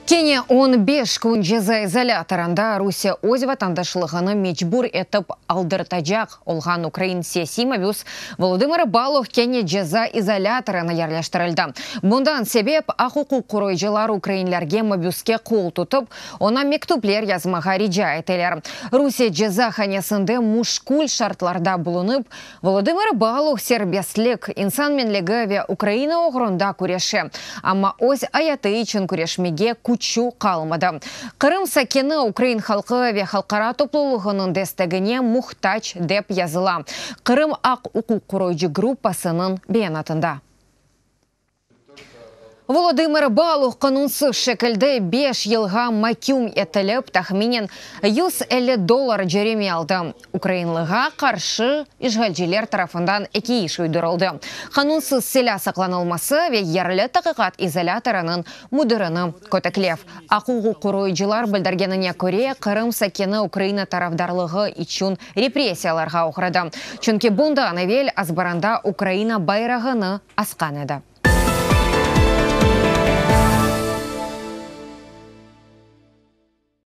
Кене 15 күн жаза изоляторында Русия өз ватандашлығыны мечбур етіп алдыртажақ олған Украин саяси мобюс Володимир Балух кене жаза изоляторына ерлештірілді. Бұндан себеп ақуқу құройжылар украинлерге мобюске қол тұтып, она мектуплер язмаға риджа етелер. Русия жаза ханесінде мушкул шартларда бұлынып, Володимир Балух сербестлік инсан менлігі Украина оғырында күреші. Ама өз аяты için күрешмеге күчу қалмады. Қырым сакені Украин халқы ве халқара топлылығының дестігіне мұхтач деп yazıла. Қырым ақ ұқу құройжы группасының бейнатында. Володимир Балух қанунсыз шекілді 5 елға макюм етіліп, тахминен $150 жереме алды. Украинлыға қаршы işgalciler тарафындан екі іш үйдірілді. Қанунсыз селя сақланылмасы ве ерлі тақиқат изоляторының мұдырыны көтіклев. Ақуғы құройжылар білдіргеніне көре Қырым сакені Украина тарафдарлығы үшін репрессияларға оқырады. Чүнки бұнда анавел азбаранда Украина байрағыны асқан еді.